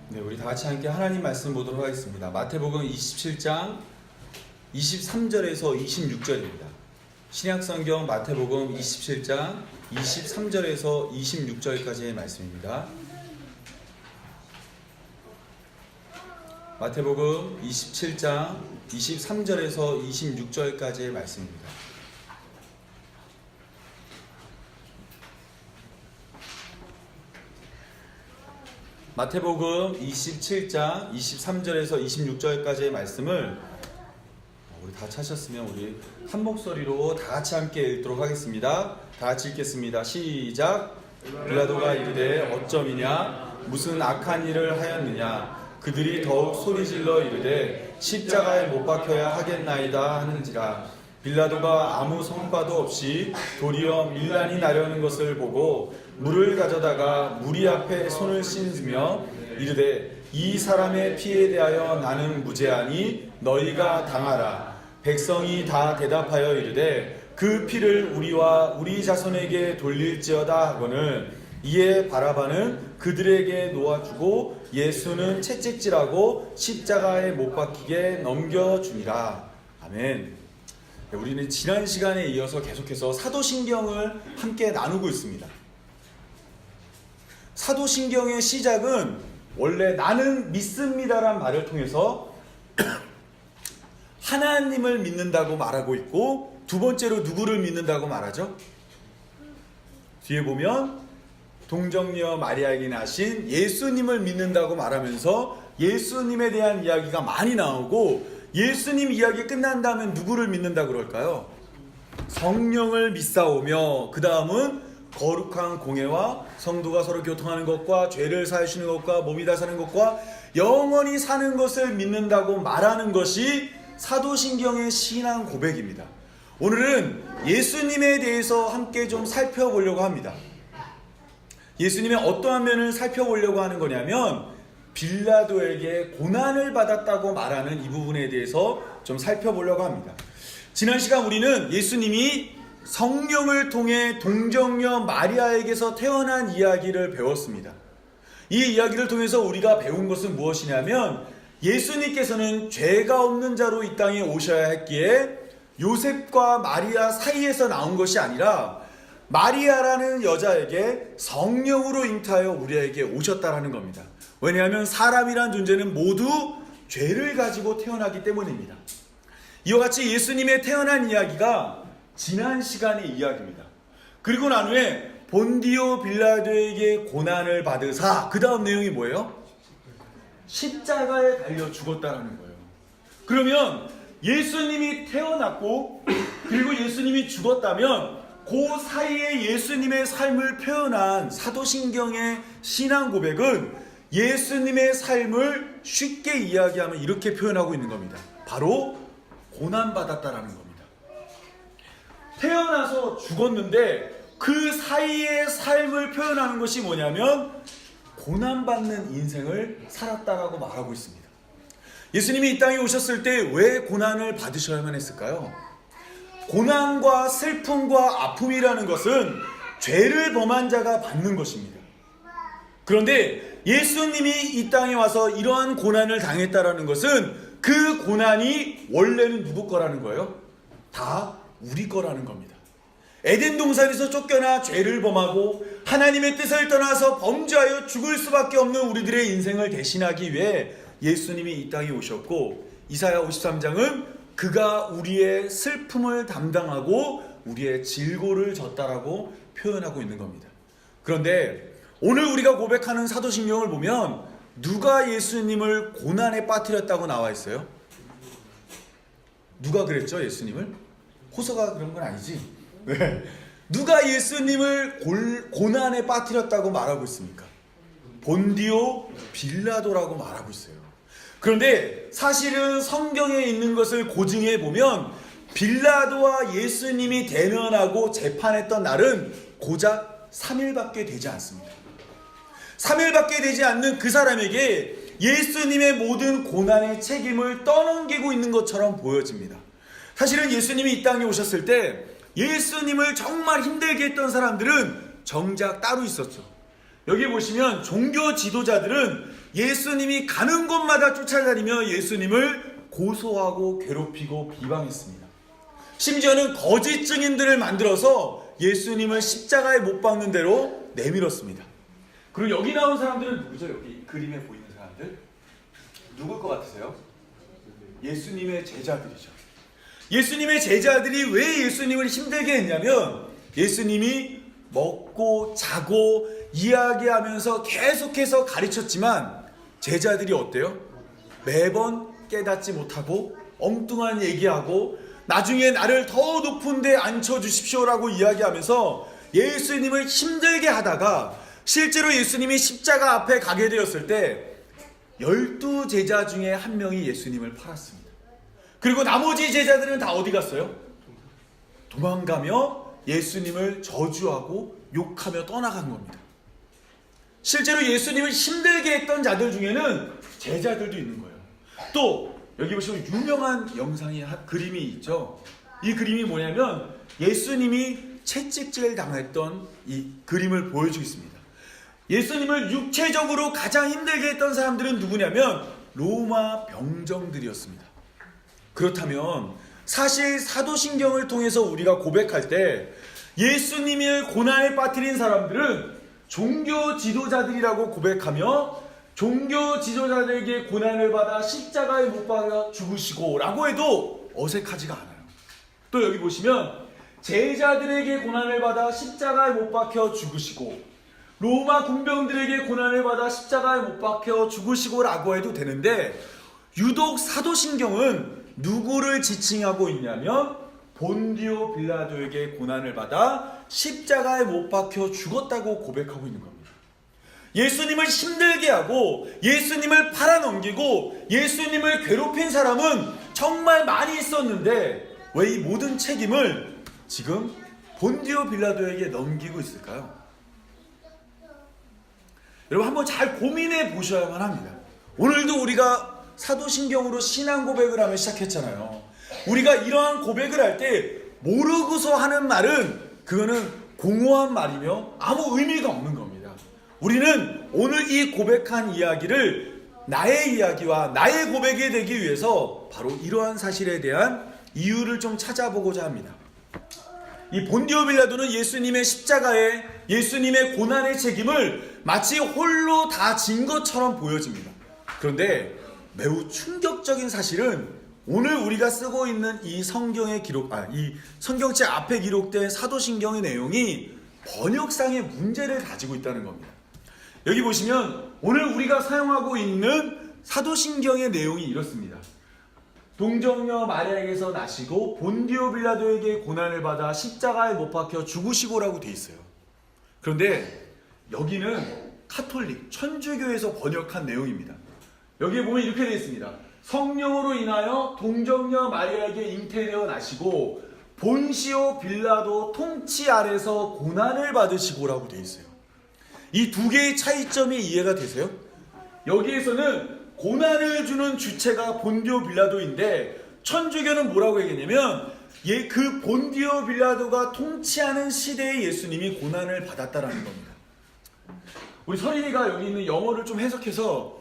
네, 우리 다 같이 함께 하나님 말씀 보도록 하겠습니다. 마태복음 27장 23절에서 26절입니다. 신약성경 마태복음 27장 23절에서 26절까지의 말씀입니다. 마태복음 27장 23절에서 26절까지의 말씀입니다. 마태복음 27장 23절에서 26절까지의 말씀을 우리 다 찾으셨으면 우리 한 목소리로 다 같이 함께 읽도록 하겠습니다. 다 같이 읽겠습니다. 시작. 빌라도가 이르되 어쩌미냐 무슨 악한 일을 하였느냐 그들이 더욱 소리질러 이르되 십자가에 못 박혀야 하겠나이다 하는지라. 빌라도가 아무 성과도 없이 도리어 밀란이 나려는 것을 보고 물을 가져다가 무리 앞에 손을 씻으며 이르되 이 사람의 피에 대하여 나는 무죄하니 너희가 당하라. 백성이 다 대답하여 이르되 그 피를 우리와 우리 자손에게 돌릴지어다 하거늘 이에 바라바는 그들에게 놓아주고 예수는 채찍질하고 십자가에 못 박히게 넘겨주니라. 아멘. 우리는 지난 시간에 이어서 계속해서 사도신경을 함께 나누고 있습니다. 사도신경의 시작은 원래 나는 믿습니다란 말을 통해서 하나님을 믿는다고 말하고 있고, 두 번째로 누구를 믿는다고 말하죠? 뒤에 보면 동정녀 마리아에게 나신 예수님을 믿는다고 말하면서 예수님에 대한 이야기가 많이 나오고, 예수님 이야기 끝난 다음에 누구를 믿는다 그럴까요? 성령을 믿사오며, 그 다음은 거룩한 공예와 성도가 서로 교통하는 것과 죄를 사하시는 것과 몸이 다 사는 것과 영원히 사는 것을 믿는다고 말하는 것이 사도신경의 신앙 고백입니다. 오늘은 예수님에 대해서 함께 좀 살펴보려고 합니다. 예수님의 어떠한 면을 살펴보려고 하는 거냐면, 빌라도에게 고난을 받았다고 말하는 이 부분에 대해서 좀 살펴보려고 합니다. 지난 시간 우리는 예수님이 성령을 통해 동정녀 마리아에게서 태어난 이야기를 배웠습니다. 이 이야기를 통해서 우리가 배운 것은 무엇이냐면, 예수님께서는 죄가 없는 자로 이 땅에 오셔야 했기에 요셉과 마리아 사이에서 나온 것이 아니라 마리아라는 여자에게 성령으로 잉태하여 우리에게 오셨다라는 겁니다. 왜냐하면 사람이란 존재는 모두 죄를 가지고 태어나기 때문입니다. 이와 같이 예수님의 태어난 이야기가 지난 시간의 이야기입니다. 그리고 난 후에 본디오 빌라도에게 고난을 받으사, 그 다음 내용이 뭐예요? 십자가에 달려 죽었다는 거예요. 그러면 예수님이 태어났고 그리고 예수님이 죽었다면 그 사이에 예수님의 삶을 표현한 사도신경의 신앙 고백은 예수님의 삶을 쉽게 이야기하면 이렇게 표현하고 있는 겁니다. 바로 고난받았다라는 겁니다. 태어나서 죽었는데 그 사이의 삶을 표현하는 것이 뭐냐면 고난받는 인생을 살았다라고 말하고 있습니다. 예수님이 이 땅에 오셨을 때 왜 고난을 받으셔야만 했을까요? 고난과 슬픔과 아픔이라는 것은 죄를 범한 자가 받는 것입니다. 그런데 예수님이 이 땅에 와서 이러한 고난을 당했다라는 것은 그 고난이 원래는 누구 거라는 거예요? 다 우리 거라는 겁니다. 에덴 동산에서 쫓겨나 죄를 범하고 하나님의 뜻을 떠나서 범죄하여 죽을 수밖에 없는 우리들의 인생을 대신하기 위해 예수님이 이 땅에 오셨고, 이사야 53장은 그가 우리의 슬픔을 담당하고 우리의 질고를 졌다라고 표현하고 있는 겁니다. 그런데 오늘 우리가 고백하는 사도신경을 보면 누가 예수님을 고난에 빠뜨렸다고 나와 있어요? 누가 그랬죠, 예수님을? 호서가 그런 건 아니지? 네. 누가 예수님을 고난에 빠뜨렸다고 말하고 있습니까? 본디오 빌라도라고 말하고 있어요. 그런데 사실은 성경에 있는 것을 고증해 보면 빌라도와 예수님이 대면하고 재판했던 날은 고작 3일밖에 되지 않습니다. 3일밖에 되지 않는 그 사람에게 예수님의 모든 고난의 책임을 떠넘기고 있는 것처럼 보여집니다. 사실은 예수님이 이 땅에 오셨을 때 예수님을 정말 힘들게 했던 사람들은 정작 따로 있었죠. 여기 보시면 종교 지도자들은 예수님이 가는 곳마다 쫓아다니며 예수님을 고소하고 괴롭히고 비방했습니다. 심지어는 거짓 증인들을 만들어서 예수님을 십자가에 못 박는 대로 내밀었습니다. 그리고 여기 나온 사람들은 누구죠? 여기 그림에 보이는 사람들 누굴 것 같으세요? 예수님의 제자들이죠. 예수님의 제자들이 왜 예수님을 힘들게 했냐면 예수님이 먹고 자고 이야기하면서 계속해서 가르쳤지만 제자들이 어때요? 매번 깨닫지 못하고 엉뚱한 얘기하고 나중에 나를 더 높은 데 앉혀주십시오라고 이야기하면서 예수님을 힘들게 하다가 실제로 예수님이 십자가 앞에 가게 되었을 때 12제자 중에 한 명이 예수님을 팔았습니다. 그리고 나머지 제자들은 다 어디 갔어요? 도망가며 예수님을 저주하고 욕하며 떠나간 겁니다. 실제로 예수님을 힘들게 했던 자들 중에는 제자들도 있는 거예요. 또 여기 보시면 유명한 영상이 그림이 있죠. 이 그림이 뭐냐면 예수님이 채찍질 당했던 이 그림을 보여주고 있습니다. 예수님을 육체적으로 가장 힘들게 했던 사람들은 누구냐면 로마 병정들이었습니다. 그렇다면 사실 사도신경을 통해서 우리가 고백할 때 예수님을 고난에 빠뜨린 사람들은 종교 지도자들이라고 고백하며 종교 지도자들에게 고난을 받아 십자가에 못 박아 죽으시고 라고 해도 어색하지가 않아요. 또 여기 보시면 제자들에게 고난을 받아 십자가에 못 박혀 죽으시고 로마 군병들에게 고난을 받아 십자가에 못 박혀 죽으시고 라고 해도 되는데 유독 사도신경은 누구를 지칭하고 있냐면 본디오 빌라도에게 고난을 받아 십자가에 못 박혀 죽었다고 고백하고 있는 겁니다. 예수님을 힘들게 하고 예수님을 팔아넘기고 예수님을 괴롭힌 사람은 정말 많이 있었는데 왜 이 모든 책임을 지금 본디오 빌라도에게 넘기고 있을까요? 여러분 한번 잘 고민해 보셔야만 합니다. 오늘도 우리가 사도신경으로 신앙 고백을 하며 시작했잖아요. 우리가 이러한 고백을 할 때 모르고서 하는 말은 그거는 공허한 말이며 아무 의미가 없는 겁니다. 우리는 오늘 이 고백한 이야기를 나의 이야기와 나의 고백이 되기 위해서 바로 이러한 사실에 대한 이유를 좀 찾아보고자 합니다. 이 본디오 빌라도는 예수님의 십자가에 예수님의 고난의 책임을 마치 홀로 다 진 것처럼 보여집니다. 그런데 매우 충격적인 사실은 오늘 우리가 쓰고 있는 이 성경의 이 성경책 앞에 기록된 사도신경의 내용이 번역상의 문제를 가지고 있다는 겁니다. 여기 보시면 오늘 우리가 사용하고 있는 사도신경의 내용이 이렇습니다. 동정녀 마리아에게서 나시고 본디오 빌라도에게 고난을 받아 십자가에 못 박혀 죽으시고라고 돼 있어요. 그런데 여기는 카톨릭 천주교에서 번역한 내용입니다. 여기에 보면 이렇게 되어 있습니다. 성령으로 인하여 동정녀 마리아에게 잉태되어 나시고 본시오 빌라도 통치 아래서 고난을 받으시고라고 되어 있어요. 이 두 개의 차이점이 이해가 되세요? 여기에서는 고난을 주는 주체가 본디오 빌라도인데 천주교는 뭐라고 얘기했냐면 그 본디오 빌라도가 통치하는 시대에 예수님이 고난을 받았다라는 겁니다. 우리 서린이가 여기 있는 영어를 좀 해석해서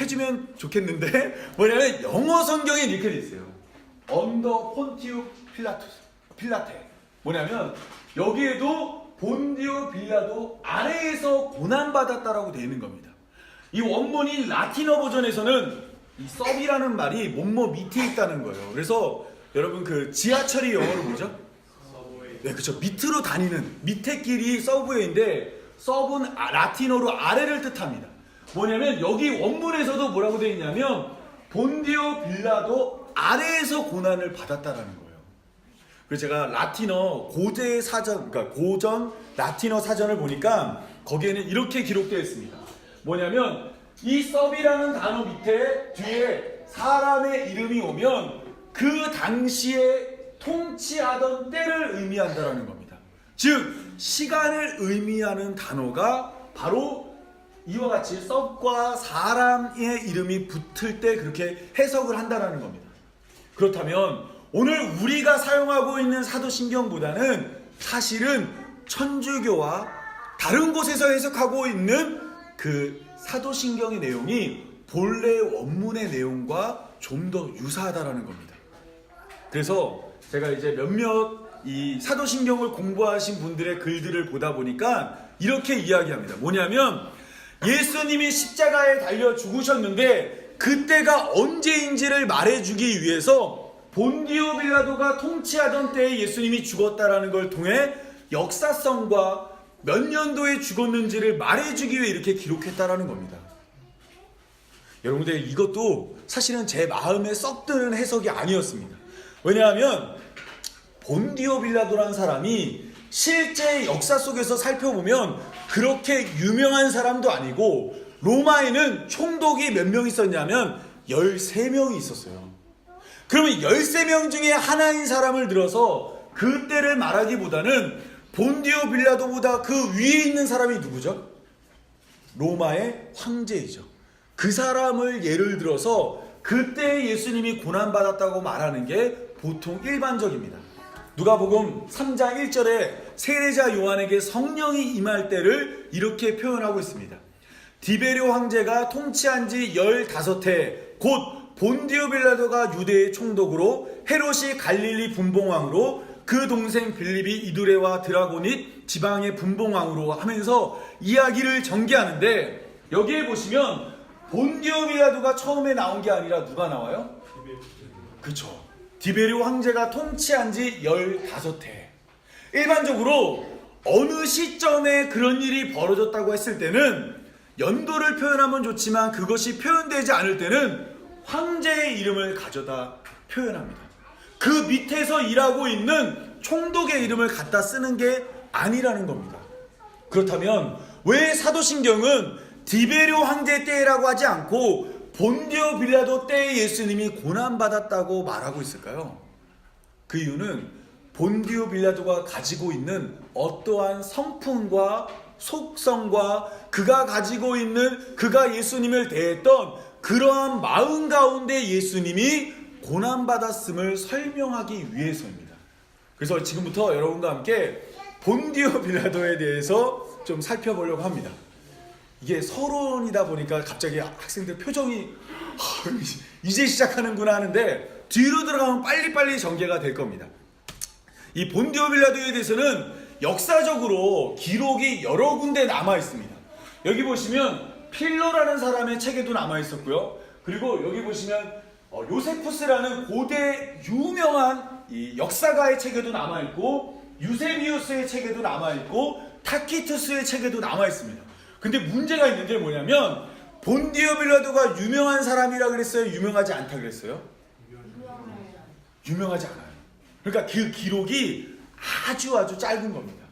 해주면 좋겠는데 뭐냐면 영어 성경에 이렇게 돼 있어요. 언더 폰티우 필라테 뭐냐면 여기에도 본디오 빌라도 아래에서 고난받았다라고 되어 있는 겁니다. 이 원문이 라틴어 버전에서는 이 서비라는 말이 뭐뭐 밑에 있다는 거예요. 그래서 여러분 그 지하철이 영어로 뭐죠? 서브웨이. 네, 그렇죠. 밑으로 다니는 밑에 길이 서브웨이인데 서브는 라틴어로 아래를 뜻합니다. 뭐냐면 여기 원문에서도 뭐라고 되어 있냐면 본디오 빌라도 아래에서 고난을 받았다라는 거예요. 그래서 제가 라틴어 고대 사전, 그러니까 고전 라틴어 사전을 보니까 거기에는 이렇게 기록되어 있습니다. 뭐냐면 이 서비라는 단어 밑에 뒤에 사람의 이름이 오면 그 당시에 통치하던 때를 의미한다라는 겁니다. 즉 시간을 의미하는 단어가 바로 이와 같이 섭과 사람의 이름이 붙을 때 그렇게 해석을 한다라는 겁니다. 그렇다면 오늘 우리가 사용하고 있는 사도신경보다는 사실은 천주교와 다른 곳에서 해석하고 있는 그 사도신경의 내용이 본래 원문의 내용과 좀 더 유사하다라는 겁니다. 그래서 제가 이제 몇몇 이 사도신경을 공부하신 분들의 글들을 보다 보니까 이렇게 이야기합니다. 뭐냐면 예수님이 십자가에 달려 죽으셨는데 그때가 언제인지를 말해주기 위해서 본디오 빌라도가 통치하던 때에 예수님이 죽었다라는 걸 통해 역사성과 몇 년도에 죽었는지를 말해주기 위해 이렇게 기록했다라는 겁니다. 여러분들, 이것도 사실은 제 마음에 썩 드는 해석이 아니었습니다. 왜냐하면 본디오 빌라도라는 사람이 실제 역사 속에서 살펴보면 그렇게 유명한 사람도 아니고, 로마에는 총독이 몇 명 있었냐면 13명이 있었어요. 그러면 13명 중에 하나인 사람을 들어서 그때를 말하기보다는 본디오 빌라도보다 그 위에 있는 사람이 누구죠? 로마의 황제이죠. 그 사람을 예를 들어서 그때 예수님이 고난받았다고 말하는 게 보통 일반적입니다. 누가복음 3장 1절에 세례자 요한에게 성령이 임할 때를 이렇게 표현하고 있습니다. 디베리오 황제가 통치한 지 15해 곧 본디오 빌라도가 유대의 총독으로, 헤롯이 갈릴리 분봉왕으로, 그 동생 빌립이 이두레와 드라고닛 지방의 분봉왕으로 하면서 이야기를 전개하는데, 여기에 보시면 본디오 빌라도가 처음에 나온 게 아니라 누가 나와요? 그렇죠. 디베리오 황제가 통치한 지 15해. 일반적으로 어느 시점에 그런 일이 벌어졌다고 했을 때는 연도를 표현하면 좋지만 그것이 표현되지 않을 때는 황제의 이름을 가져다 표현합니다. 그 밑에서 일하고 있는 총독의 이름을 갖다 쓰는 게 아니라는 겁니다. 그렇다면 왜 사도신경은 디베리오 황제 때라고 하지 않고 본디오 빌라도 때에 예수님이 고난받았다고 말하고 있을까요? 그 이유는 본디오 빌라도가 가지고 있는 어떠한 성품과 속성과 그가 가지고 있는, 그가 예수님을 대했던 그러한 마음 가운데 예수님이 고난받았음을 설명하기 위해서입니다. 그래서 지금부터 여러분과 함께 본디오 빌라도에 대해서 좀 살펴보려고 합니다. 이게 서론이다 보니까 갑자기 학생들 표정이 이제 시작하는구나 하는데, 뒤로 들어가면 빨리빨리 전개가 될 겁니다. 이 본디오 빌라도에 대해서는 역사적으로 기록이 여러 군데 남아 있습니다. 여기 보시면 필로라는 사람의 책에도 남아 있었고요. 그리고 여기 보시면 요세푸스라는 고대 유명한 이 역사가의 책에도 남아 있고, 유세비우스의 책에도 남아 있고, 타키투스의 책에도 남아 있습니다. 근데 문제가 있는 게 뭐냐면, 본디오 빌라도가 유명한 사람이라 그랬어요? 유명하지 않다 그랬어요? 유명하지 않아요. 그러니까 그 기록이 아주 짧은 겁니다.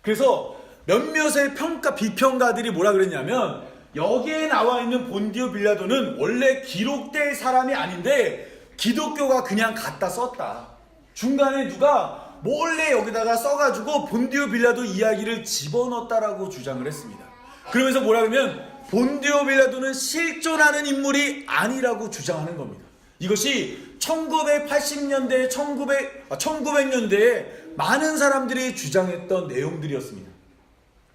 그래서 몇몇의 비평가들이 뭐라 그랬냐면, 여기에 나와 있는 본디오 빌라도는 원래 기록될 사람이 아닌데 기독교가 그냥 갖다 썼다. 중간에 누가 몰래 여기다가 써가지고 본디오 빌라도 이야기를 집어넣었다라고 주장을 했습니다. 그러면서 뭐라 그러면 본디오 빌라도는 실존하는 인물이 아니라고 주장하는 겁니다. 이것이 1980년대, 1900년대에 많은 사람들이 주장했던 내용들이었습니다.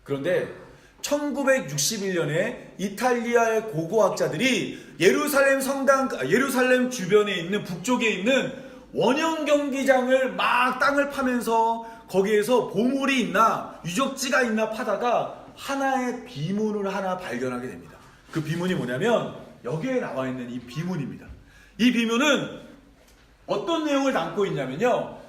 그런데 1961년에 이탈리아의 고고학자들이 예루살렘 주변에 있는, 북쪽에 있는 원형 경기장을 막 땅을 파면서 거기에서 보물이 있나 유적지가 있나 파다가 하나의 비문을 하나 발견하게 됩니다. 그 비문이 뭐냐면 여기에 나와 있는 이 비문입니다. 이 비문은 어떤 내용을 담고 있냐면요,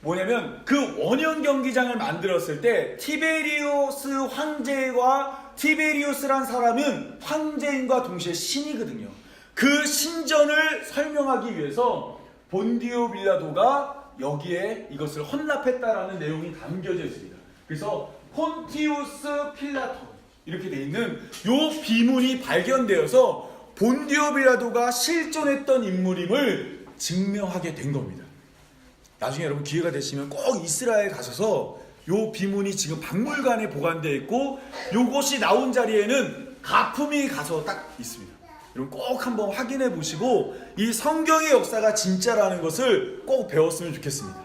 뭐냐면 그 원형 경기장을 만들었을 때 티베리우스 황제와, 티베리우스란 사람은 황제인과 동시에 신이거든요. 그 신전을 설명하기 위해서 본디오 빌라도가 여기에 이것을 헌납했다라는 내용이 담겨져 있습니다. 그래서 폰티우스 필라토 이렇게 돼 있는 요 비문이 발견되어서 본디오 빌라도가 실존했던 인물임을 증명하게 된 겁니다. 나중에 여러분 기회가 되시면 꼭 이스라엘 가셔서 요 비문이 지금 박물관에 보관되어 있고, 요것이 나온 자리에는 가품이 가서 딱 있습니다. 여러분 꼭 한번 확인해 보시고 이 성경의 역사가 진짜라는 것을 꼭 배웠으면 좋겠습니다.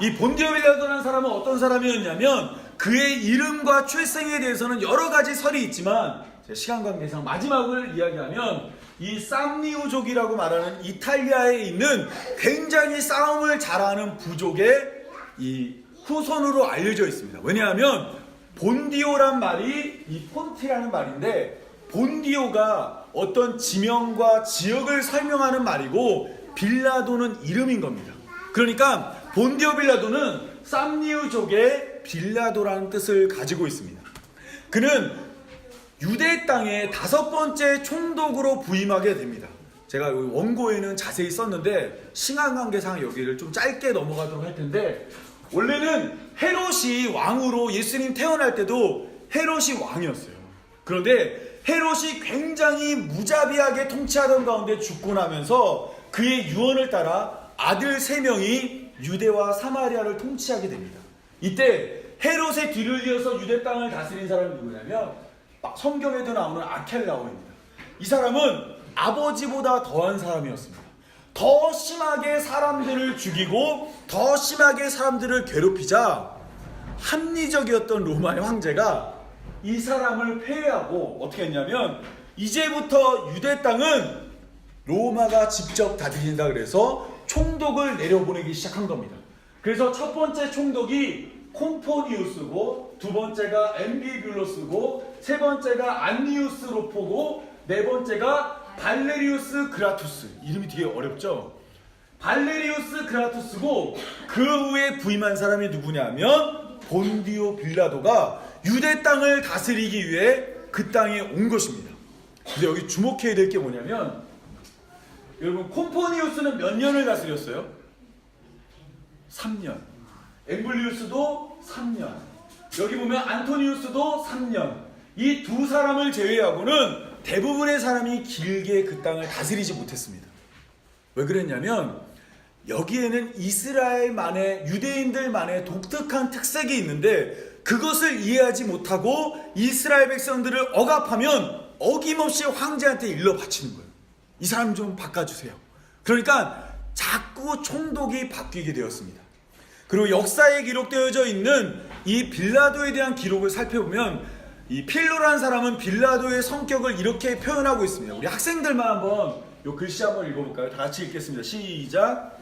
이 본디오 빌라도라는 사람은 어떤 사람이었냐면 그의 이름과 출생에 대해서는 여러 가지 설이 있지만 제 시간 관계상 마지막을 이야기하면 이 쌈니우족이라고 말하는 이탈리아에 있는 굉장히 싸움을 잘하는 부족의 이 후손으로 알려져 있습니다. 왜냐하면 본디오란 말이 이 폰티라는 말인데 본디오가 어떤 지명과 지역을 설명하는 말이고 빌라도는 이름인 겁니다. 그러니까 본디오 빌라도는 쌈니우족의 빌라도라는 뜻을 가지고 있습니다. 그는 유대 땅의 5번째 총독으로 부임하게 됩니다. 제가 원고에는 자세히 썼는데 시간 관계상 여기를 좀 짧게 넘어가도록 할 텐데 원래는 헤롯이 왕으로 예수님 태어날 때도 헤롯이 왕이었어요. 그런데 헤롯이 굉장히 무자비하게 통치하던 가운데 죽고 나면서 그의 유언을 따라 아들 3명이 유대와 사마리아를 통치하게 됩니다. 이때 헤롯의 뒤를 이어서 유대 땅을 다스린 사람이 누구냐면 성경에도 나오는 아켈라오입니다. 이 사람은 아버지보다 더한 사람이었습니다. 더 심하게 사람들을 죽이고 더 심하게 사람들을 괴롭히자 합리적이었던 로마의 황제가 이 사람을 폐해하고 어떻게 했냐면 이제부터 유대 땅은 로마가 직접 다스린다 그래서 총독을 내려보내기 시작한 겁니다. 그래서 첫 번째 총독이 콤포니우스고 두 번째가 엠비뷸러스고 세 번째가 안니우스 로포고 네 번째가 발레리우스 그라투스. 이름이 되게 어렵죠? 발레리우스 그라투스고 그 후에 부임한 사람이 누구냐면 본디오 빌라도가 유대 땅을 다스리기 위해 그 땅에 온 것입니다. 근데 여기 주목해야 될 게 뭐냐면 여러분 콤포니우스는 몇 년을 다스렸어요? 3년. 엠블리우스도 3년. 여기 보면 안토니우스도 3년. 이 두 사람을 제외하고는 대부분의 사람이 길게 그 땅을 다스리지 못했습니다. 왜 그랬냐면 여기에는 이스라엘만의 유대인들만의 독특한 특색이 있는데 그것을 이해하지 못하고 이스라엘 백성들을 억압하면 어김없이 황제한테 일러 바치는 거예요. 이 사람 좀 바꿔주세요. 그러니까 자꾸 총독이 바뀌게 되었습니다. 그리고 역사에 기록되어져 있는 이 빌라도에 대한 기록을 살펴보면 이 필로라는 사람은 빌라도의 성격을 이렇게 표현하고 있습니다. 우리 학생들만 한번 이 글씨 한번 읽어볼까요? 다 같이 읽겠습니다. 시작.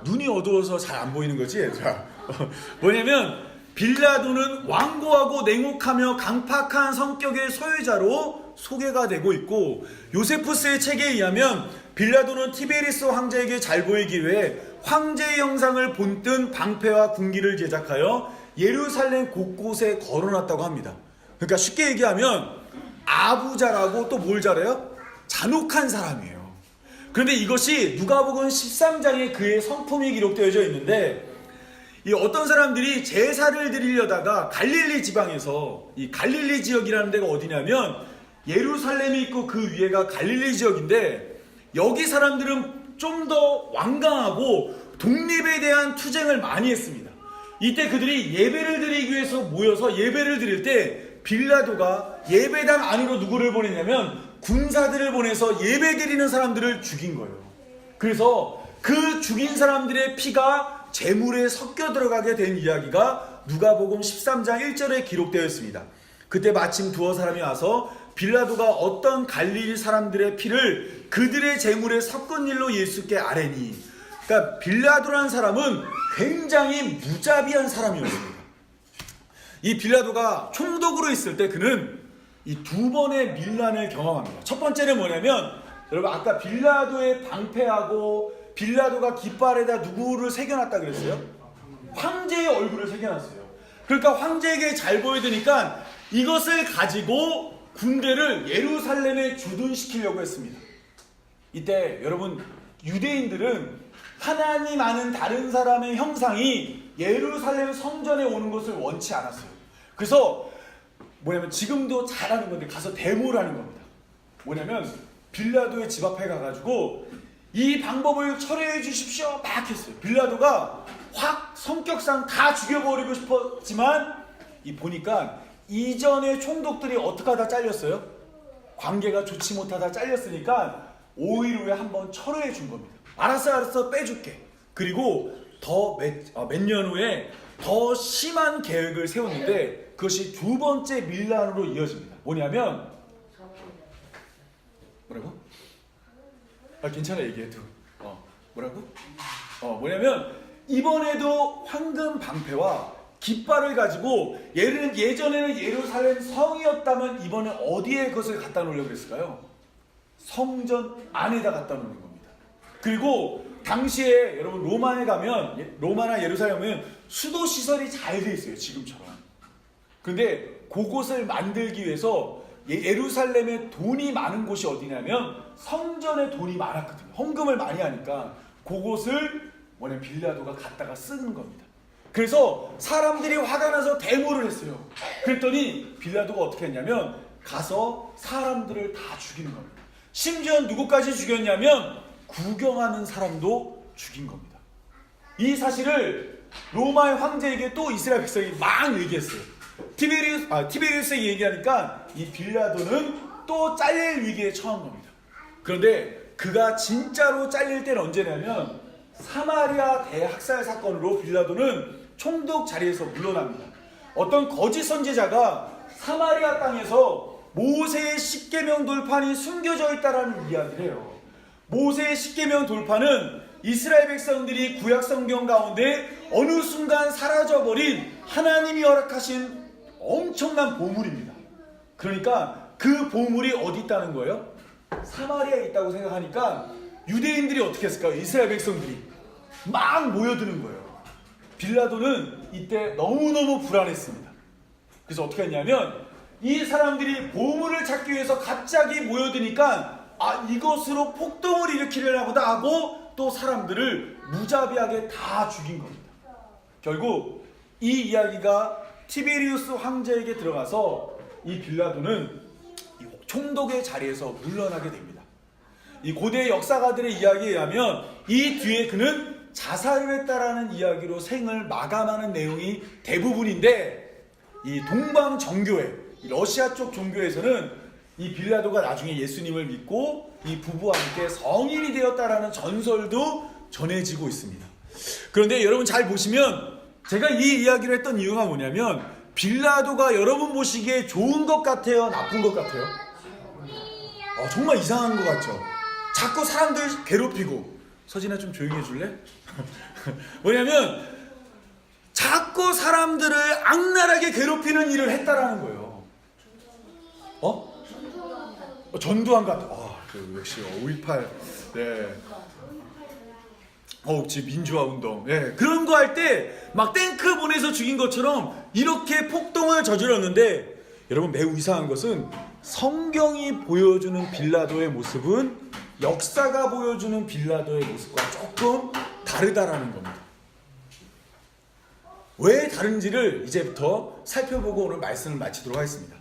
눈이 어두워서 잘 안 보이는 거지 얘들아. 뭐냐면 빌라도는 완고하고 냉혹하며 강팍한 성격의 소유자로 소개가 되고 있고 요세푸스의 책에 의하면 빌라도는 티베리스 황제에게 잘 보이기 위해 황제의 형상을 본뜬 방패와 군기를 제작하여 예루살렘 곳곳에 걸어놨다고 합니다. 그러니까 쉽게 얘기하면 아부자라고 또 뭘 잘해요? 잔혹한 사람이에요. 그런데 이것이 누가복음 13장에 그의 성품이 기록되어져 있는데 이 어떤 사람들이 제사를 드리려다가 갈릴리 지방에서 이 갈릴리 지역이라는 데가 어디냐면 예루살렘이 있고 그 위에가 갈릴리 지역인데 여기 사람들은 좀 더 완강하고 독립에 대한 투쟁을 많이 했습니다. 이때 그들이 예배를 드리기 위해서 모여서 예배를 드릴 때 빌라도가 예배당 안으로 누구를 보내냐면 군사들을 보내서 예배 드리는 사람들을 죽인 거예요. 그래서 그 죽인 사람들의 피가 제물에 섞여 들어가게 된 이야기가 누가복음 13장 1절에 기록되어 있습니다. 그때 마침 두어 사람이 와서 빌라도가 어떤 갈릴리 사람들의 피를 그들의 제물에 섞은 일로 예수께 아뢰니. 그러니까 빌라도라는 사람은 굉장히 무자비한 사람이었습니다. 이 빌라도가 총독으로 있을 때 그는 이 두 번의 밀란을 경험합니다. 첫 번째는 뭐냐면 여러분 아까 빌라도의 방패하고 빌라도가 깃발에다 누구를 새겨놨다 그랬어요? 황제의 얼굴을 새겨놨어요. 그러니까 황제에게 잘 보여드니까 이것을 가지고 군대를 예루살렘에 주둔시키려고 했습니다. 이때 여러분 유대인들은 하나님 아는 다른 사람의 형상이 예루살렘 성전에 오는 것을 원치 않았어요. 그래서 뭐냐면 지금도 잘하는 건데 가서 데모를 하는 겁니다. 뭐냐면 빌라도의 집 앞에 가가지고 이 방법을 철회해 주십시오 막 했어요. 빌라도가 확 성격상 다 죽여버리고 싶었지만 보니까 이전의 총독들이 어떻게 하다 잘렸어요? 관계가 좋지 못하다 잘렸으니까 5일 후에 한번 철회해 준 겁니다. 알았어 빼줄게. 그리고 더 몇 년 후에 더 심한 계획을 세웠는데 그것이 두 번째 밀란으로 이어집니다. 뭐냐면 뭐라고? 괜찮아 얘기해도. 뭐라고? 뭐냐면 이번에도 황금 방패와 깃발을 가지고 예전에는 예루살렘 성이었다면 이번에 어디에 그것을 갖다 놓으려고 그랬을까요? 성전 안에다 갖다 놓는 겁니다. 그리고 당시에 여러분 로마에 가면 로마나 예루살렘에 가면 수도 시설이 잘 돼 있어요. 지금처럼. 근데 그곳을 만들기 위해서 예루살렘에 돈이 많은 곳이 어디냐면 성전에 돈이 많았거든요. 헌금을 많이 하니까 그곳을 원래 빌라도가 갖다가 쓰는 겁니다. 그래서 사람들이 화가 나서 데모를 했어요. 그랬더니 빌라도가 어떻게 했냐면 가서 사람들을 다 죽이는 겁니다. 심지어 누구까지 죽였냐면 구경하는 사람도 죽인 겁니다. 이 사실을 로마의 황제에게 또 이스라엘 백성이 막 얘기했어요. 티베리우스에게 얘기하니까 이 빌라도는 또 잘릴 위기에 처한 겁니다. 그런데 그가 진짜로 잘릴 때는 언제냐면 사마리아 대학살 사건으로 빌라도는 총독 자리에서 물러납니다. 어떤 거짓 선지자가 사마리아 땅에서 모세의 십계명 돌판이 숨겨져 있다라는 이야기를 해요. 모세의 십계명 돌판은 이스라엘 백성들이 구약 성경 가운데 어느 순간 사라져버린 하나님이 허락하신 엄청난 보물입니다. 그러니까 그 보물이 어디 있다는 거예요? 사마리아에 있다고 생각하니까 유대인들이 어떻게 했을까요? 이스라엘 백성들이 막 모여드는 거예요. 빌라도는 이때 너무너무 불안했습니다. 그래서 어떻게 했냐면 이 사람들이 보물을 찾기 위해서 갑자기 모여드니까 이것으로 폭동을 일으키려나 보다 하고 또 사람들을 무자비하게 다 죽인 겁니다. 결국 이 이야기가 티베리우스 황제에게 들어가서 이 빌라도는 총독의 자리에서 물러나게 됩니다. 이 고대 역사가들의 이야기에 의하면 이 뒤에 그는 자살을 했다라는 이야기로 생을 마감하는 내용이 대부분인데 이 동방 정교회, 러시아 쪽 종교에서는 이 빌라도가 나중에 예수님을 믿고 이 부부와 함께 성인이 되었다라는 전설도 전해지고 있습니다. 그런데 여러분 잘 보시면 제가 이 이야기를 했던 이유가 뭐냐면 빌라도가 여러분 보시기에 좋은 것 같아요? 나쁜 것 같아요? 정말 이상한 것 같죠? 자꾸 사람들 괴롭히고 서진아 좀 조용히 해줄래? 뭐냐면 자꾸 사람들을 악랄하게 괴롭히는 일을 했다라는 거예요. 전두환 같은. 역시 5.18. 네. 민주화 운동. 네. 그런 거 할 때 막 탱크 보내서 죽인 것처럼 이렇게 폭동을 저질렀는데 여러분 매우 이상한 것은 성경이 보여주는 빌라도의 모습은 역사가 보여주는 빌라도의 모습과 조금 다르다라는 겁니다. 왜 다른지를 이제부터 살펴보고 오늘 말씀을 마치도록 하겠습니다.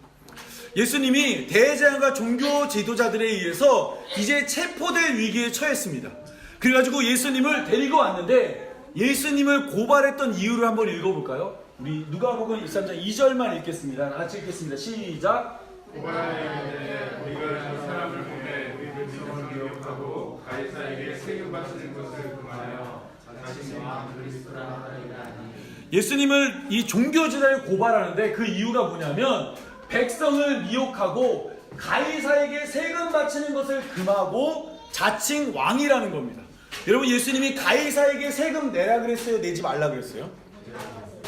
예수님이 대제사장과 종교 지도자들에 의해서 이제 체포될 위기에 처했습니다. 그래가지고 예수님을 데리고 왔는데 예수님을 고발했던 이유를 한번 읽어볼까요? 우리 누가복음 13장 2절만 읽겠습니다. 같이 읽겠습니다. 시작. 고발하였는데 우리가 저 사람을 보내 우리 백성을 미혹하고 가이사에게 세금 바치는 것을 금하여 자신의 그리스도라 하나이라니. 예수님을 이 종교지도자를 고발하는데 그 이유가 뭐냐면 백성을 미혹하고 가이사에게 세금 바치는 것을 금하고 자칭 왕이라는 겁니다. 여러분 예수님이 가이사에게 세금 내라 그랬어요? 내지 말라 그랬어요?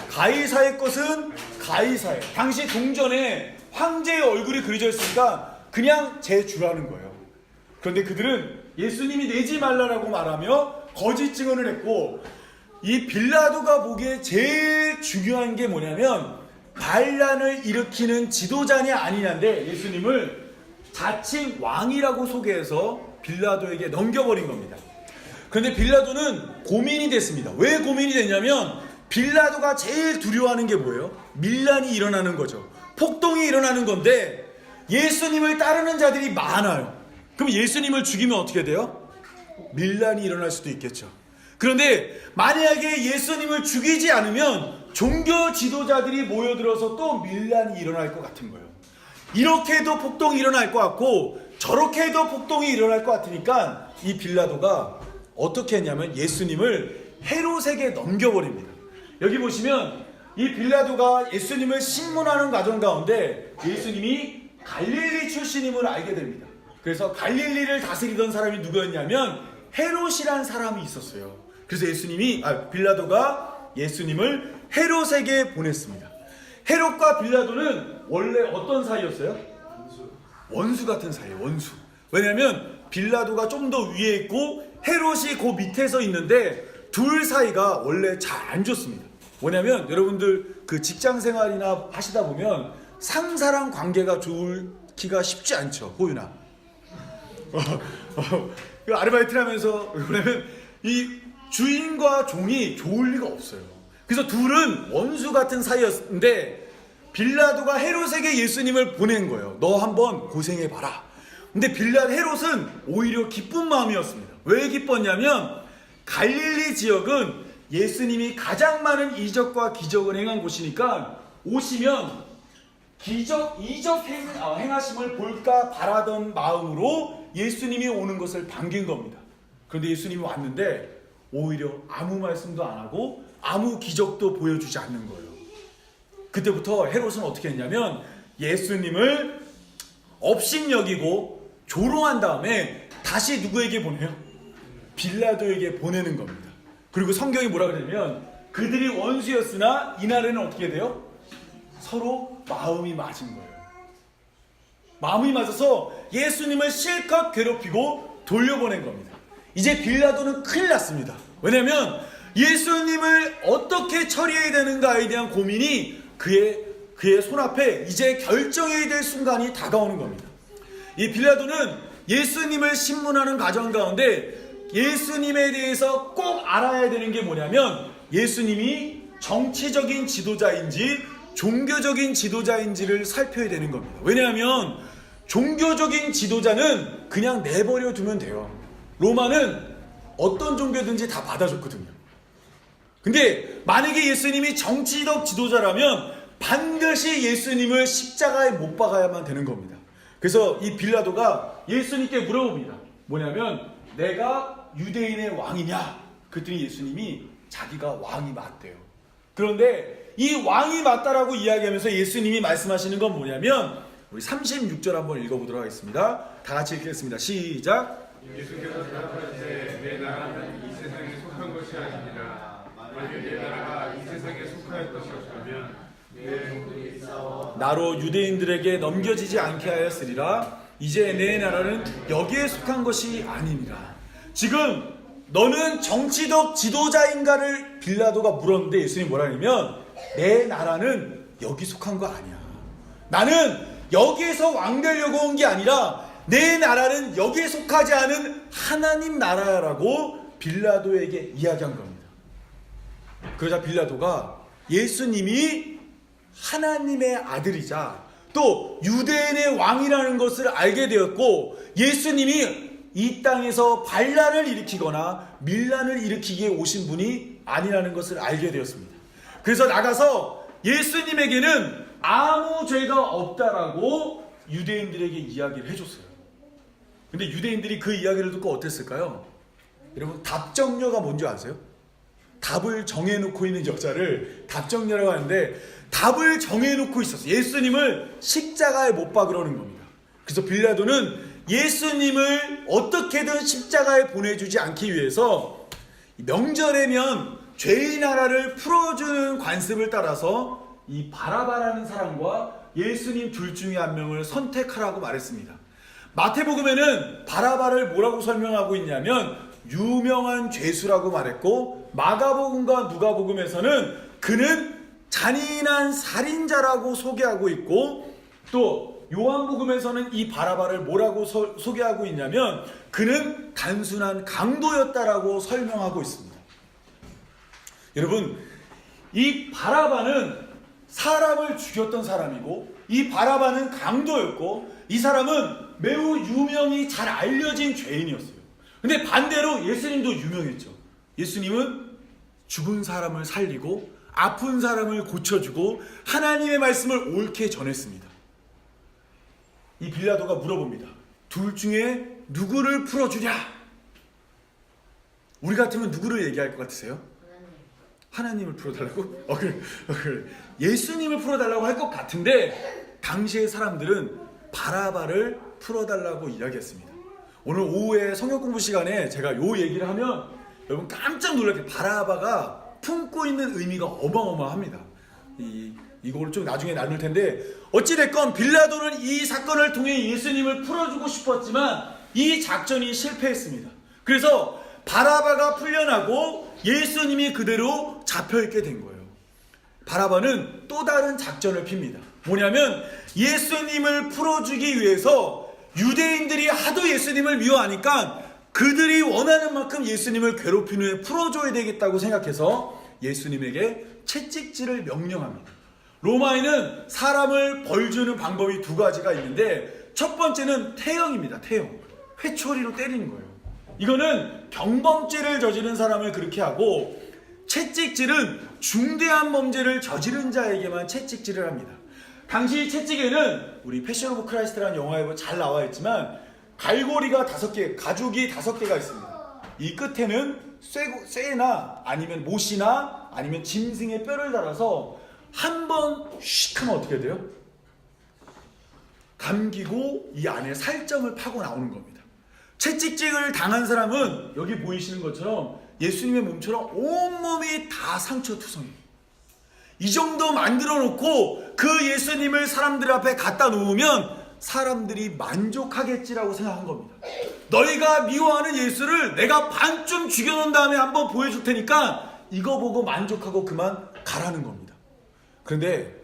가이사의 것은 가이사예요. 당시 동전에 황제의 얼굴이 그려져 있으니까 그냥 제 주라는 거예요. 그런데 그들은 예수님이 내지 말라라고 말하며 거짓 증언을 했고 이 빌라도가 보기에 제일 중요한 게 뭐냐면 반란을 일으키는 지도자냐 아니냐인데 예수님을 자칭 왕이라고 소개해서 빌라도에게 넘겨버린 겁니다. 그런데 빌라도는 고민이 됐습니다. 왜 고민이 됐냐면 빌라도가 제일 두려워하는 게 뭐예요? 밀란이 일어나는 거죠. 폭동이 일어나는 건데 예수님을 따르는 자들이 많아요. 그럼 예수님을 죽이면 어떻게 돼요? 밀란이 일어날 수도 있겠죠. 그런데 만약에 예수님을 죽이지 않으면 종교 지도자들이 모여들어서 또 밀란이 일어날 것 같은 거예요. 이렇게 해도 폭동이 일어날 것 같고 저렇게 해도 폭동이 일어날 것 같으니까 이 빌라도가 어떻게 했냐면 예수님을 헤롯에게 넘겨버립니다. 여기 보시면 이 빌라도가 예수님을 신문하는 과정 가운데 예수님이 갈릴리 출신임을 알게 됩니다. 그래서 갈릴리를 다스리던 사람이 누구였냐면 헤롯이란 사람이 있었어요. 그래서 빌라도가 예수님을 헤롯에게 보냈습니다. 헤롯과 빌라도는 원래 어떤 사이였어요? 원수 같은 사이예요. 원수. 왜냐하면 빌라도가 좀 더 위에 있고 헤롯이 그 밑에서 있는데 둘 사이가 원래 잘 안 좋습니다. 뭐냐면 여러분들 그 직장 생활이나 하시다 보면 상사랑 관계가 좋기가 쉽지 않죠. 호윤아. 아르바이트를 하면서 왜냐면 이 주인과 종이 좋을 리가 없어요. 그래서 둘은 원수 같은 사이였는데 빌라도가 헤롯에게 예수님을 보낸 거예요. 너 한번 고생해봐라. 근데 헤롯은 오히려 기쁜 마음이었습니다. 왜 기뻤냐면 갈릴리 지역은 예수님이 가장 많은 이적과 기적을 행한 곳이니까 오시면 이적 행하심을 볼까 바라던 마음으로 예수님이 오는 것을 반긴 겁니다. 그런데 예수님이 왔는데 오히려 아무 말씀도 안 하고 아무 기적도 보여주지 않는 거예요. 그때부터 헤롯은 어떻게 했냐면 예수님을 업신여기고 조롱한 다음에 다시 누구에게 보내요? 빌라도에게 보내는 겁니다. 그리고 성경이 뭐라 그러냐면 그들이 원수였으나 이날에는 어떻게 돼요? 서로 마음이 맞은 거예요. 마음이 맞아서 예수님을 실컷 괴롭히고 돌려보낸 겁니다. 이제 빌라도는 큰일 났습니다. 왜냐하면 예수님을 어떻게 처리해야 되는가에 대한 고민이 그의 손앞에 이제 결정해야 될 순간이 다가오는 겁니다. 이 빌라도는 예수님을 신문하는 과정 가운데 예수님에 대해서 꼭 알아야 되는 게 뭐냐면 예수님이 정치적인 지도자인지 종교적인 지도자인지를 살펴야 되는 겁니다. 왜냐하면 종교적인 지도자는 그냥 내버려 두면 돼요. 로마는 어떤 종교든지 다 받아줬거든요. 근데 만약에 예수님이 정치적 지도자라면 반드시 예수님을 십자가에 못 박아야만 되는 겁니다. 그래서 이 빌라도가 예수님께 물어봅니다. 뭐냐면 내가 유대인의 왕이냐? 그랬더니 예수님이 자기가 왕이 맞대요. 그런데 이 왕이 맞다라고 이야기하면서 예수님이 말씀하시는 건 뭐냐면 우리 36절 한번 읽어보도록 하겠습니다. 다 같이 읽겠습니다. 시작. 예수께서 대답하시되 내 나라는 이 세상에 속한 것이 아니니라. 만일 내 나라가 이 세상에 속하였더라면 나로 유대인들에게 넘겨지지 않게 하였으리라. 이제 내 나라는 여기에 속한 것이 아니니라. 지금 너는 정치적 지도자인가를 빌라도가 물었는데 예수님이 뭐라냐면 내 나라는 여기 속한 거 아니야. 나는 여기에서 왕 되려고 온 게 아니라 내 나라는 여기에 속하지 않은 하나님 나라라고 빌라도에게 이야기한 겁니다. 그러자 빌라도가 예수님이 하나님의 아들이자 또 유대인의 왕이라는 것을 알게 되었고 예수님이 이 땅에서 반란을 일으키거나 밀란을 일으키기에 오신 분이 아니라는 것을 알게 되었습니다. 그래서 나가서 예수님에게는 아무 죄가 없다라고 유대인들에게 이야기를 해줬어요. 근데 유대인들이 그 이야기를 듣고 어땠을까요? 여러분 답정녀가 뭔지 아세요? 답을 정해놓고 있는 여자를 답정녀라고 하는데 답을 정해놓고 있었어요. 예수님을 십자가에 못 박으려는 겁니다. 그래서 빌라도는 예수님을 어떻게든 십자가에 보내주지 않기 위해서 명절에면 죄의 나라를 풀어주는 관습을 따라서 이 바라바라는 사람과 예수님 둘 중에 한 명을 선택하라고 말했습니다. 마태복음에는 바라바를 뭐라고 설명하고 있냐면 유명한 죄수라고 말했고 마가복음과 누가복음에서는 그는 잔인한 살인자라고 소개하고 있고 또 요한복음에서는 이 바라바를 뭐라고 소개하고 있냐면 그는 단순한 강도였다라고 설명하고 있습니다. 여러분 이 바라바는 사람을 죽였던 사람이고 이 바라바는 강도였고 이 사람은 매우 유명히 잘 알려진 죄인이었어요. 근데 반대로 예수님도 유명했죠. 예수님은 죽은 사람을 살리고 아픈 사람을 고쳐주고 하나님의 말씀을 옳게 전했습니다. 이 빌라도가 물어봅니다. 둘 중에 누구를 풀어주냐? 우리 같으면 누구를 얘기할 것 같으세요? 하나님을 풀어달라고? 그래. 예수님을 풀어달라고 할 것 같은데 당시의 사람들은 바라바를 풀어달라고 이야기했습니다. 오늘 오후에 성경 공부 시간에 제가 요 얘기를 하면 여러분 깜짝 놀랄게요. 바라바가 품고 있는 의미가 어마어마합니다. 이걸 좀 나중에 나눌 텐데 어찌됐건 빌라도는 이 사건을 통해 예수님을 풀어주고 싶었지만 이 작전이 실패했습니다. 그래서 바라바가 풀려나고 예수님이 그대로 잡혀있게 된 거예요. 바라바는 또 다른 작전을 핍니다. 뭐냐면 예수님을 풀어주기 위해서 유대인들이 하도 예수님을 미워하니까 그들이 원하는 만큼 예수님을 괴롭힌 후에 풀어줘야 되겠다고 생각해서 예수님에게 채찍질을 명령합니다. 로마에는 사람을 벌주는 방법이 두 가지가 있는데 첫 번째는 태형입니다. 태형. 회초리로 때리는 거예요. 이거는 경범죄를 저지른 사람을 그렇게 하고 채찍질은 중대한 범죄를 저지른 자에게만 채찍질을 합니다. 당시 채찍에는 우리 패션 오브 크라이스트라는 영화에 잘 나와 있지만 갈고리가 5개, 가죽이 5개가 있습니다. 이 끝에는 쇠나 아니면 못이나 아니면 짐승의 뼈를 달아서 한 번 휙 하면 어떻게 돼요? 감기고 이 안에 살점을 파고 나오는 겁니다. 채찍질을 당한 사람은 여기 보이시는 것처럼 예수님의 몸처럼 온몸이 다 상처투성이에요. 이 정도 만들어 놓고 그 예수님을 사람들 앞에 갖다 놓으면 사람들이 만족하겠지라고 생각한 겁니다. 너희가 미워하는 예수를 내가 반쯤 죽여놓은 다음에 한번 보여줄 테니까 이거 보고 만족하고 그만 가라는 겁니다. 그런데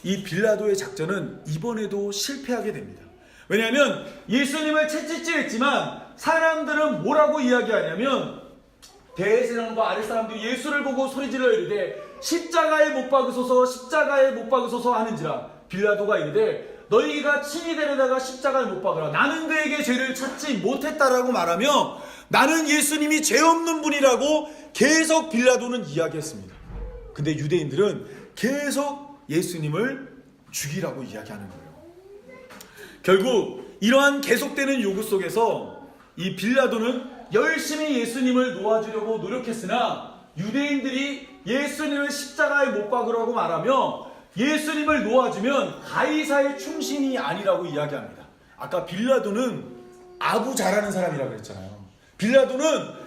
이 빌라도의 작전은 이번에도 실패하게 됩니다. 왜냐하면 예수님을 채찍질했지만 사람들은 뭐라고 이야기하냐면 대제사장과 아랫사람들이 예수를 보고 소리질러 이르되 십자가에 못 박으소서 십자가에 못 박으소서 하는지라 빌라도가 이르되 너희가 친히 데려다가 십자가에 못 박으라. 나는 그에게 죄를 찾지 못했다라고 말하며 나는 예수님이 죄 없는 분이라고 계속 빌라도는 이야기했습니다. 근데 유대인들은 계속 예수님을 죽이라고 이야기하는 거예요. 결국 이러한 계속되는 요구 속에서 이 빌라도는 열심히 예수님을 놓아주려고 노력했으나 유대인들이 예수님을 십자가에 못 박으라고 말하며 예수님을 놓아주면 가이사의 충신이 아니라고 이야기합니다. 아까 빌라도는 아부 잘하는 사람이라고 그랬잖아요. 빌라도는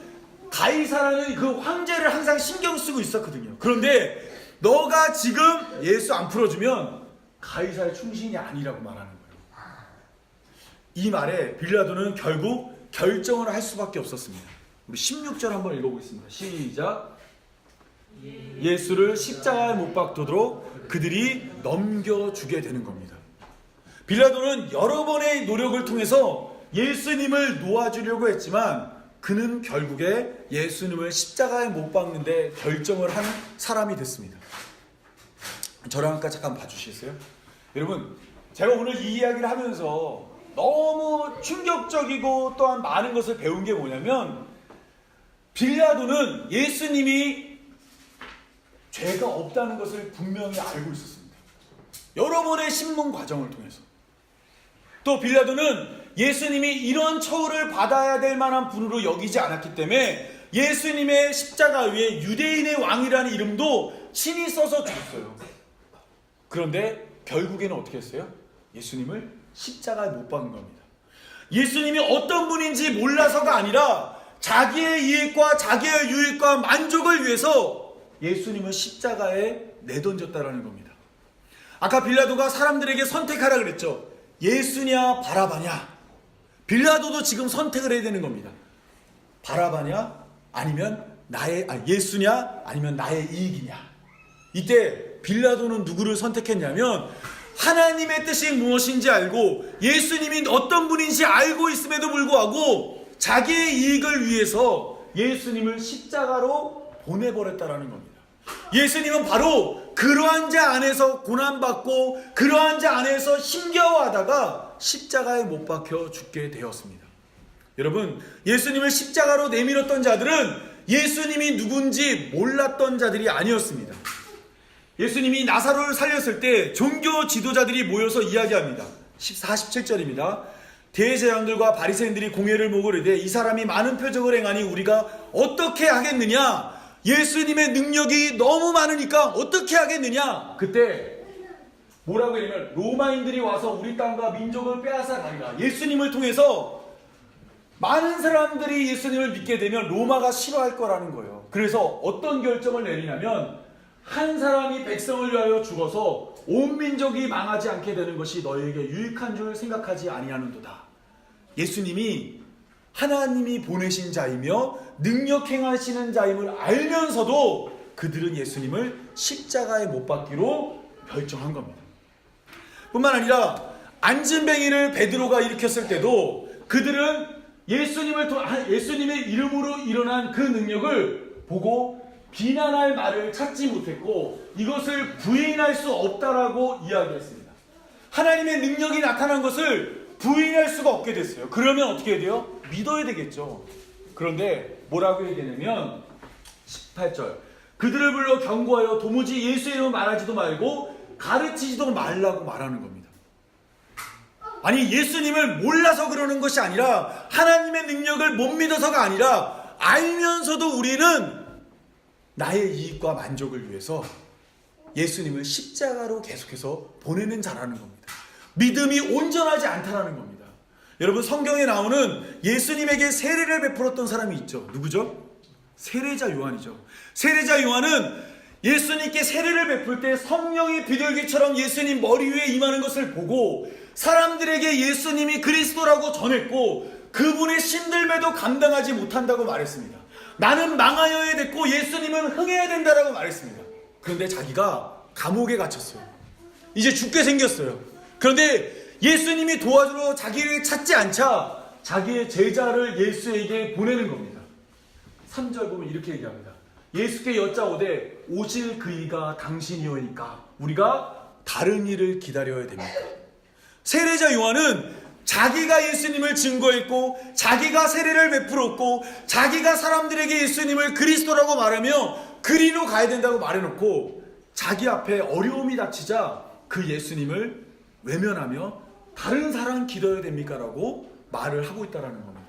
가이사라는 그 황제를 항상 신경 쓰고 있었거든요. 그런데 너가 지금 예수 안 풀어주면 가이사의 충신이 아니라고 말하는 거예요. 이 말에 빌라도는 결국 결정을 할 수밖에 없었습니다. 우리 16절 한번 읽어보겠습니다. 시작. 예수를 십자가에 못 박도록 그들이 넘겨주게 되는 겁니다. 빌라도는 여러 번의 노력을 통해서 예수님을 놓아주려고 했지만 그는 결국에 예수님을 십자가에 못 박는데 결정을 한 사람이 됐습니다. 저랑 아까 잠깐 봐주시겠어요? 여러분, 제가 오늘 이 이야기를 하면서 너무 충격적이고 또한 많은 것을 배운 게 뭐냐면 빌라도는 예수님이 죄가 없다는 것을 분명히 알고 있었습니다. 여러 번의 신문 과정을 통해서. 또 빌라도는 예수님이 이런 처우를 받아야 될 만한 분으로 여기지 않았기 때문에 예수님의 십자가 위에 유대인의 왕이라는 이름도 친히 써서 줬어요. 그런데 결국에는 어떻게 했어요? 예수님을 십자가에 못 박은 겁니다. 예수님이 어떤 분인지 몰라서가 아니라 자기의 이익과 자기의 유익과 만족을 위해서 예수님을 십자가에 내던졌다라는 겁니다. 아까 빌라도가 사람들에게 선택하라 그랬죠. 예수냐 바라바냐. 빌라도도 지금 선택을 해야 되는 겁니다. 바라바냐 아니면 예수냐 아니면 나의 이익이냐. 이때 빌라도는 누구를 선택했냐면 하나님의 뜻이 무엇인지 알고 예수님이 어떤 분인지 알고 있음에도 불구하고 자기의 이익을 위해서 예수님을 십자가로 보내버렸다라는 겁니다. 예수님은 바로 그러한 자 안에서 고난받고 그러한 자 안에서 힘겨워하다가 십자가에 못 박혀 죽게 되었습니다. 여러분, 예수님을 십자가로 내밀었던 자들은 예수님이 누군지 몰랐던 자들이 아니었습니다. 예수님이 나사로를 살렸을 때 종교 지도자들이 모여서 이야기합니다. 47절입니다. 대제사장들과 바리새인들이 공회를 모으고 이르되 이 사람이 많은 표적을 행하니 우리가 어떻게 하겠느냐? 예수님의 능력이 너무 많으니까 어떻게 하겠느냐? 그때 뭐라고 하냐면 로마인들이 와서 우리 땅과 민족을 빼앗아 가리라. 예수님을 통해서 많은 사람들이 예수님을 믿게 되면 로마가 싫어할 거라는 거예요. 그래서 어떤 결정을 내리냐면 한 사람이 백성을 위하여 죽어서 온 민족이 망하지 않게 되는 것이 너희에게 유익한 줄 생각하지 아니하는도다. 예수님이 하나님이 보내신 자이며 능력 행하시는 자임을 알면서도 그들은 예수님을 십자가에 못 박기로 결정한 겁니다. 뿐만 아니라 안진뱅이를 베드로가 일으켰을 때도 그들은 예수님의 이름으로 일어난 그 능력을 보고 비난할 말을 찾지 못했고 이것을 부인할 수 없다라고 이야기했습니다. 하나님의 능력이 나타난 것을 부인할 수가 없게 됐어요. 그러면 어떻게 해야 돼요? 믿어야 되겠죠. 그런데 뭐라고 얘기하냐면 18절 그들을 불러 경고하여 도무지 예수의 이름을 말하지도 말고 가르치지도 말라고 말하는 겁니다. 아니 예수님을 몰라서 그러는 것이 아니라 하나님의 능력을 못 믿어서가 아니라 알면서도 우리는 나의 이익과 만족을 위해서 예수님을 십자가로 계속해서 보내는 자라는 겁니다. 믿음이 온전하지 않다라는 겁니다. 여러분 성경에 나오는 예수님에게 세례를 베풀었던 사람이 있죠. 누구죠? 세례자 요한이죠. 세례자 요한은 예수님께 세례를 베풀 때 성령이 비둘기처럼 예수님 머리 위에 임하는 것을 보고 사람들에게 예수님이 그리스도라고 전했고 그분의 신들매도 감당하지 못한다고 말했습니다. 나는 망하여야 됐고 예수님은 흥해야 된다라고 말했습니다. 그런데 자기가 감옥에 갇혔어요. 이제 죽게 생겼어요. 그런데 예수님이 도와주러 자기를 찾지 않자 자기의 제자를 예수에게 보내는 겁니다. 3절 보면 이렇게 얘기합니다. 예수께 여짜오되 오실 그이가 당신이오니까 우리가 다른 일을 기다려야 됩니까? 세례자 요한은 자기가 예수님을 증거했고 자기가 세례를 베풀었고 자기가 사람들에게 예수님을 그리스도라고 말하며 그리로 가야 된다고 말해놓고 자기 앞에 어려움이 닥치자 그 예수님을 외면하며 다른 사람 기도해야 됩니까? 라고 말을 하고 있다는 겁니다.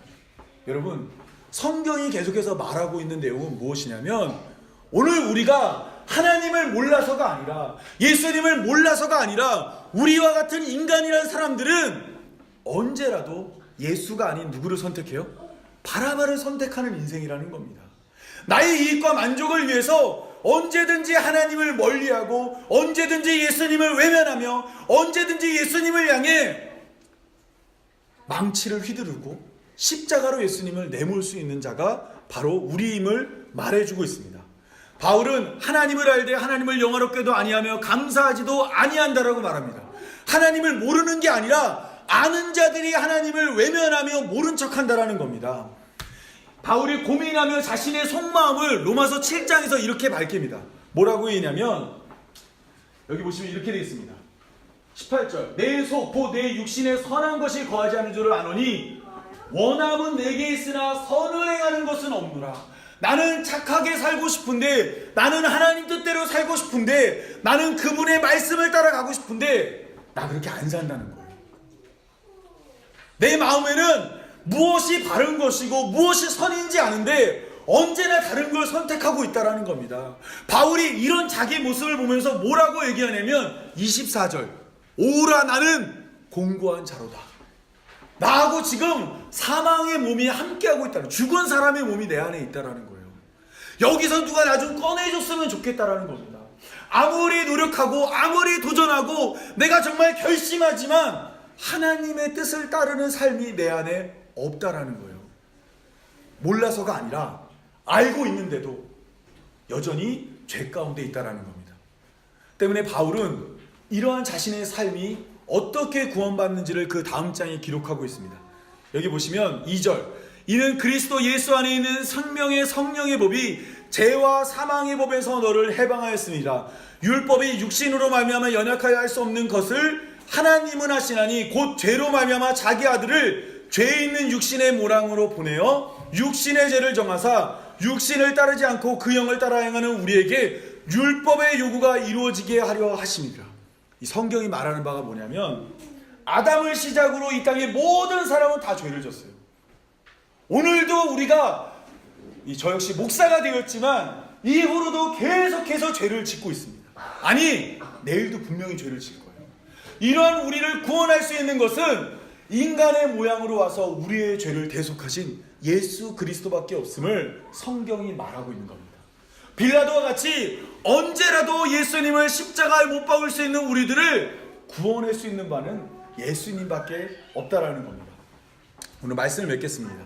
여러분 성경이 계속해서 말하고 있는 내용은 무엇이냐면 오늘 우리가 하나님을 몰라서가 아니라 예수님을 몰라서가 아니라 우리와 같은 인간이라는 사람들은 언제라도 예수가 아닌 누구를 선택해요? 바라바를 선택하는 인생이라는 겁니다. 나의 이익과 만족을 위해서 언제든지 하나님을 멀리하고 언제든지 예수님을 외면하며 언제든지 예수님을 향해 망치를 휘두르고 십자가로 예수님을 내몰 수 있는 자가 바로 우리임을 말해주고 있습니다. 바울은 하나님을 알되 하나님을 영화롭게도 아니하며 감사하지도 아니한다라고 말합니다. 하나님을 모르는 게 아니라 아는 자들이 하나님을 외면하며 모른 척한다라는 겁니다. 바울이 고민하며 자신의 속마음을 로마서 7장에서 이렇게 밝힙니다. 뭐라고 했냐면 여기 보시면 이렇게 되어 있습니다. 18절 내 속 곧 내 육신에 선한 것이 거하지 않는 줄을 아노니 원함은 내게 있으나 선을 행하는 것은 없노라. 나는 착하게 살고 싶은데 나는 하나님 뜻대로 살고 싶은데 나는 그분의 말씀을 따라가고 싶은데 나 그렇게 안 산다는 거예요. 내 마음에는 무엇이 바른 것이고 무엇이 선인지 아는데 언제나 다른 걸 선택하고 있다는 겁니다. 바울이 이런 자기 모습을 보면서 뭐라고 얘기하냐면 24절 오라 나는 공고한 자로다. 나하고 지금 사망의 몸이 함께하고 있다는 죽은 사람의 몸이 내 안에 있다는 거예요. 여기서 누가 나 좀 꺼내줬으면 좋겠다라는 겁니다. 아무리 노력하고 아무리 도전하고 내가 정말 결심하지만 하나님의 뜻을 따르는 삶이 내 안에 없다라는 거예요. 몰라서가 아니라 알고 있는데도 여전히 죄 가운데 있다라는 겁니다. 때문에 바울은 이러한 자신의 삶이 어떻게 구원받는지를 그 다음 장에 기록하고 있습니다. 여기 보시면 2절 이는 그리스도 예수 안에 있는 생명의 성령의 법이 죄와 사망의 법에서 너를 해방하였습니다. 율법이 육신으로 말미암아 연약하여 할 수 없는 것을 하나님은 하시나니 곧 죄로 말미암아 자기 아들을 죄 있는 육신의 모랑으로 보내어 육신의 죄를 정하사 육신을 따르지 않고 그 영을 따라 행하는 우리에게 율법의 요구가 이루어지게 하려 하십니다. 이 성경이 말하는 바가 뭐냐면 아담을 시작으로 이 땅의 모든 사람은 다 죄를 졌어요. 오늘도 우리가 저 역시 목사가 되었지만 이후로도 계속해서 죄를 짓고 있습니다. 아니, 내일도 분명히 죄를 질 거예요. 이러한 우리를 구원할 수 있는 것은 인간의 모양으로 와서 우리의 죄를 대속하신 예수 그리스도밖에 없음을 성경이 말하고 있는 겁니다. 빌라도와 같이 언제라도 예수님을 십자가에 못 박을 수 있는 우리들을 구원할 수 있는 바는 예수님밖에 없다라는 겁니다. 오늘 말씀을 맺겠습니다.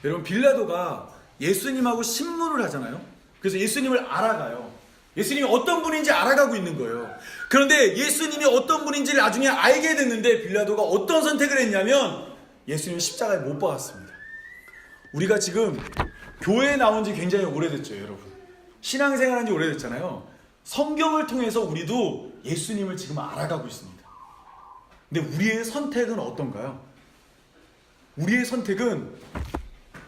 여러분, 빌라도가 예수님하고 신문을 하잖아요. 그래서 예수님을 알아가요. 예수님이 어떤 분인지 알아가고 있는 거예요. 그런데 예수님이 어떤 분인지를 나중에 알게 됐는데 빌라도가 어떤 선택을 했냐면 예수님을 십자가에 못 박았습니다. 우리가 지금 교회에 나온 지 굉장히 오래됐죠, 여러분. 신앙생활 한 지 오래됐잖아요. 성경을 통해서 우리도 예수님을 지금 알아가고 있습니다. 근데 우리의 선택은 어떤가요? 우리의 선택은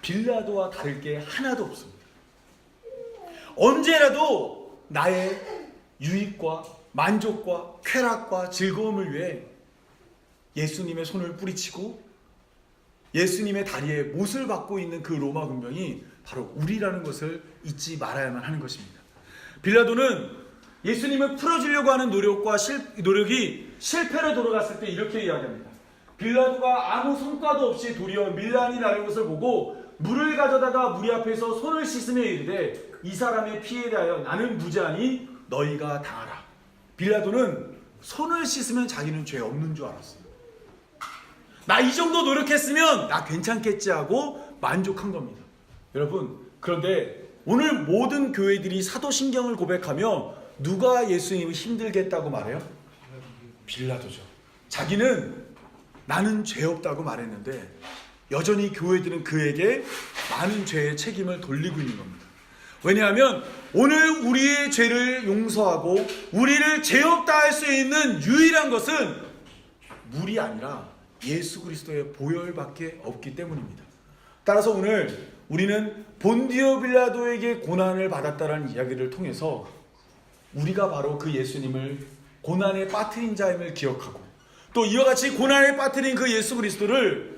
빌라도와 다를 게 하나도 없습니다. 언제라도 나의 유익과 만족과 쾌락과 즐거움을 위해 예수님의 손을 뿌리치고 예수님의 다리에 못을 박고 있는 그 로마 군병이 바로 우리라는 것을 잊지 말아야만 하는 것입니다. 빌라도는 예수님을 풀어주려고 하는 노력이 실패로 돌아갔을 때 이렇게 이야기합니다. 빌라도가 아무 성과도 없이 도리어 밀란이 나는 것을 보고 물을 가져다가 무리 앞에서 손을 씻으며 이르되 이 사람의 피에 대하여 나는 무죄하니 너희가 당하라. 빌라도는 손을 씻으면 자기는 죄 없는 줄 알았어요. 나 이 정도 노력했으면 나 괜찮겠지 하고 만족한 겁니다. 여러분, 그런데 오늘 모든 교회들이 사도신경을 고백하며 누가 예수님을 힘들게 했다고 말해요? 빌라도죠. 자기는 나는 죄 없다고 말했는데 여전히 교회들은 그에게 많은 죄의 책임을 돌리고 있는 겁니다. 왜냐하면 오늘 우리의 죄를 용서하고 우리를 죄 없다 할 수 있는 유일한 것은 물이 아니라 예수 그리스도의 보혈밖에 없기 때문입니다. 따라서 오늘 우리는 본디오 빌라도에게 고난을 받았다는 이야기를 통해서 우리가 바로 그 예수님을 고난에 빠뜨린 자임을 기억하고 또 이와 같이 고난에 빠뜨린 그 예수 그리스도를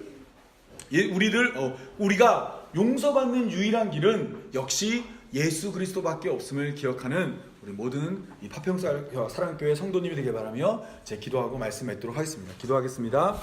우리가 용서받는 유일한 길은 역시 예수 그리스도밖에 없음을 기억하는 우리 모든 이 파평사랑교회 성도님이 되길 바라며 제 기도하고 말씀 맺도록 하겠습니다. 기도하겠습니다.